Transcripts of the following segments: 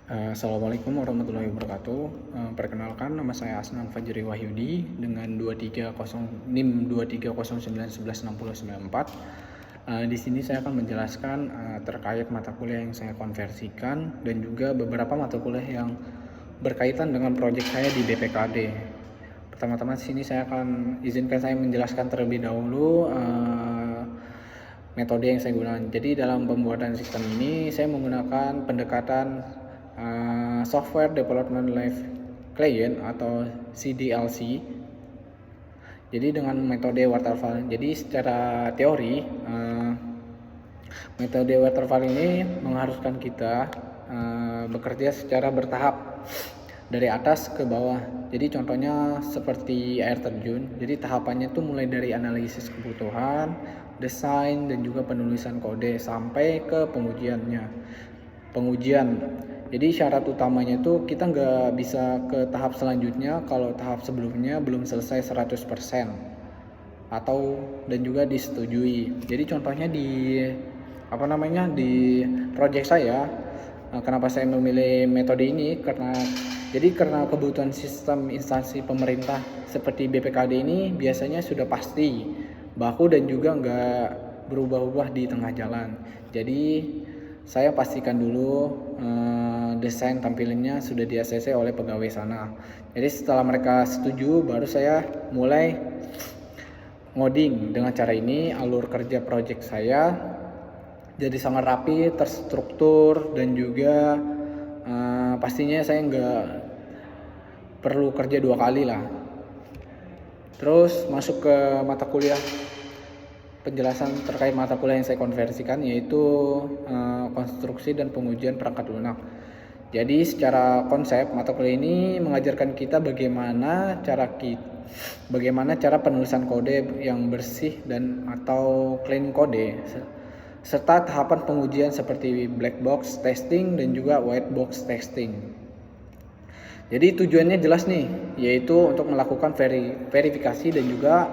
Assalamualaikum warahmatullahi wabarakatuh. Perkenalkan, nama saya Asnan Fajri Wahyudi dengan 230 NIM 23091116094. Di sini saya akan menjelaskan terkait mata kuliah yang saya konversikan dan juga beberapa mata kuliah yang berkaitan dengan proyek saya di BPKD. Pertama-tama di sini saya akan izinkan saya menjelaskan terlebih dahulu metode yang saya gunakan. Jadi dalam pembuatan sistem ini saya menggunakan pendekatan Software Development Life Client atau CDLC. Jadi dengan metode waterfall. Jadi secara teori metode waterfall ini mengharuskan kita bekerja secara bertahap dari atas ke bawah. Jadi contohnya seperti air terjun. Jadi tahapannya itu mulai dari analisis kebutuhan, desain, dan juga penulisan kode sampai ke pengujian. Jadi syarat utamanya itu kita nggak bisa ke tahap selanjutnya kalau tahap sebelumnya belum selesai 100% atau dan juga disetujui. Jadi contohnya di project saya, kenapa saya memilih metode ini karena kebutuhan sistem instansi pemerintah seperti BPKD ini biasanya sudah pasti baku dan juga nggak berubah-ubah di tengah jalan. Jadi saya pastikan dulu desain tampilannya sudah di-ACC oleh pegawai sana. Jadi setelah mereka setuju, baru saya mulai ngoding. Dengan cara ini alur kerja project saya jadi sangat rapi, terstruktur, dan juga pastinya saya nggak perlu kerja 2 kali lah. Terus masuk ke mata kuliah. Penjelasan terkait mata kuliah yang saya konversikan yaitu konstruksi dan pengujian perangkat lunak. Jadi secara konsep mata kuliah ini mengajarkan kita bagaimana cara penulisan kode yang bersih dan atau clean kode serta tahapan pengujian seperti black box testing dan juga white box testing. Jadi tujuannya jelas nih, yaitu untuk melakukan verifikasi dan juga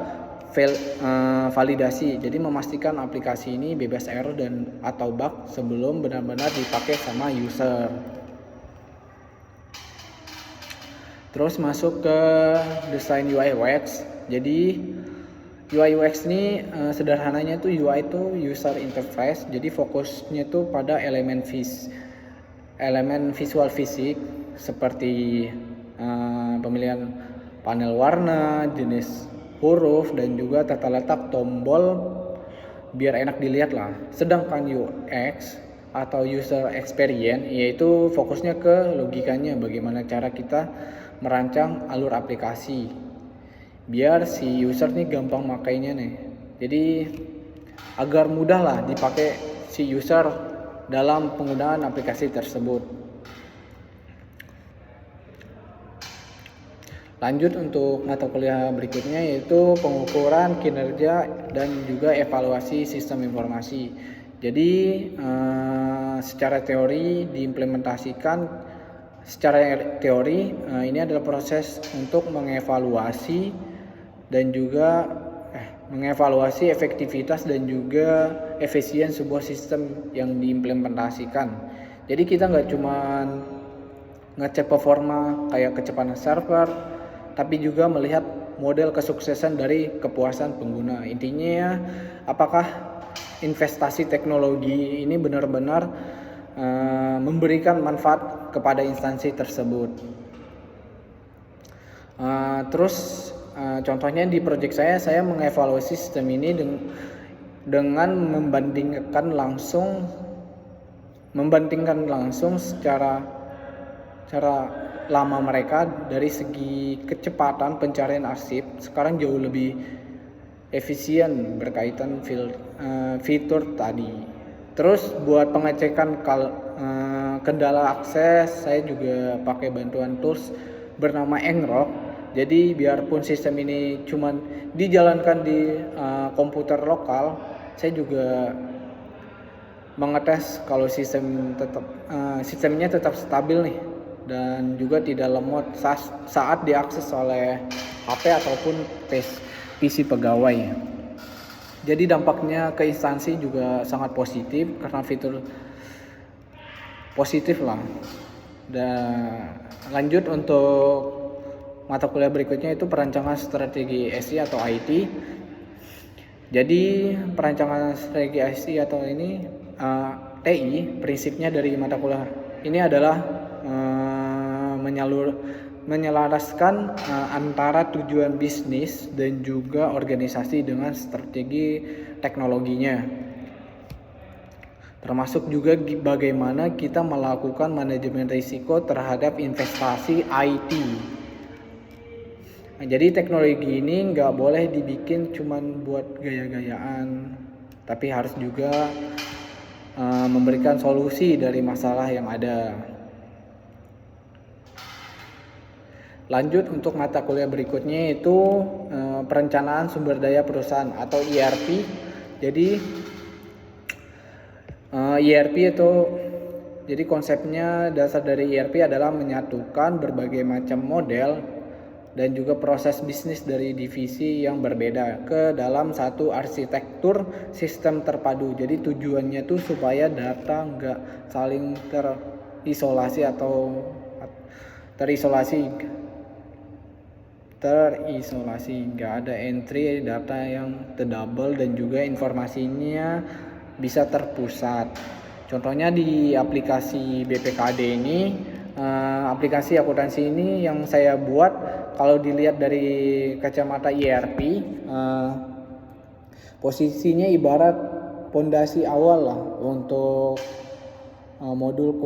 validasi. Jadi memastikan aplikasi ini bebas error dan atau bug sebelum benar-benar dipakai sama user. Terus masuk ke desain UI UX. Jadi UI UX ini sederhananya tuh UI itu user interface. Jadi fokusnya tuh pada elemen visual fisik seperti pemilihan panel warna, jenis huruf, dan juga tata letak tombol biar enak dilihat lah. Sedangkan UX atau user experience yaitu fokusnya ke logikanya, bagaimana cara kita merancang alur aplikasi biar si user nih gampang makainya nih. Jadi agar mudah lah dipakai si user dalam penggunaan aplikasi tersebut. Lanjut untuk mata kuliah berikutnya yaitu pengukuran kinerja dan juga evaluasi sistem informasi. Jadi secara teori ini adalah proses untuk mengevaluasi efektivitas dan juga efisien sebuah sistem yang diimplementasikan. Jadi kita nggak cuma ngecek performa kayak kecepatan server, tapi juga melihat model kesuksesan dari kepuasan pengguna. Intinya apakah investasi teknologi ini benar-benar memberikan manfaat kepada instansi tersebut. Terus contohnya di proyek saya mengevaluasi sistem ini dengan membandingkan langsung secara lama mereka dari segi kecepatan pencarian arsip sekarang jauh lebih efisien berkaitan fitur tadi. Terus buat pengecekan kendala akses saya juga pakai bantuan tools bernama Ngrok. Jadi biarpun sistem ini cuman dijalankan di komputer lokal, saya juga mengetes kalau sistemnya tetap stabil nih dan juga tidak lemot saat diakses oleh HP ataupun PC pegawai. Jadi dampaknya ke instansi juga sangat positif karena fitur positif lah. Dan lanjut untuk mata kuliah berikutnya itu perancangan strategi SI atau IT. Jadi perancangan strategi SI atau ini TI, prinsipnya dari mata kuliah ini adalah menyelaraskan antara tujuan bisnis dan juga organisasi dengan strategi teknologinya. Termasuk juga bagaimana kita melakukan manajemen risiko terhadap investasi IT. Nah, jadi teknologi ini nggak boleh dibikin cuman buat gaya-gayaan, tapi harus juga memberikan solusi dari masalah yang ada. Lanjut untuk mata kuliah berikutnya itu perencanaan sumber daya perusahaan atau ERP. Jadi ERP itu jadi konsepnya dasar dari ERP adalah menyatukan berbagai macam model dan juga proses bisnis dari divisi yang berbeda ke dalam satu arsitektur sistem terpadu. Jadi tujuannya tuh supaya data nggak saling terisolasi atau terisolasi, nggak ada entry data yang terdouble dan juga informasinya bisa terpusat. Contohnya di aplikasi BPKD ini, aplikasi akuntansi ini yang saya buat, kalau dilihat dari kacamata ERP, posisinya ibarat pondasi awal lah untuk modul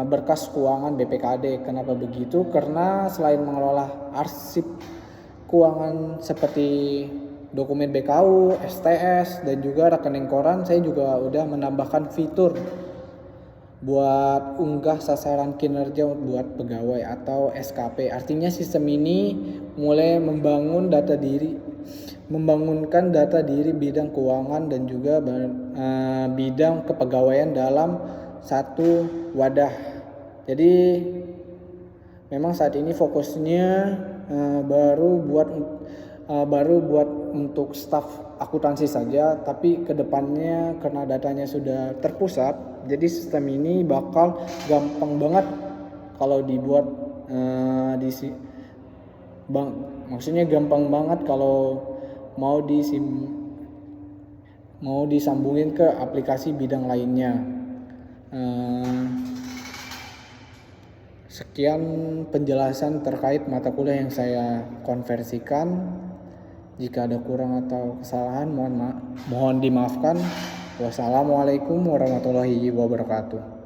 berkas keuangan BPKD. Kenapa begitu? Karena selain mengelola arsip keuangan seperti dokumen BKU, STS, dan juga rekening koran, saya juga udah menambahkan fitur buat unggah sasaran kinerja buat pegawai atau SKP. Artinya sistem ini mulai membangunkan data diri bidang keuangan dan juga bidang kepegawaian dalam satu wadah. Jadi memang saat ini fokusnya baru buat untuk staf akuntansi saja, tapi kedepannya karena datanya sudah terpusat, jadi sistem ini bakal gampang banget kalau dibuat maksudnya gampang banget kalau mau disambungin ke aplikasi bidang lainnya. Sekian penjelasan terkait mata kuliah yang saya konversikan. Jika ada kurang atau kesalahan mohon dimaafkan. Wassalamualaikum warahmatullahi wabarakatuh.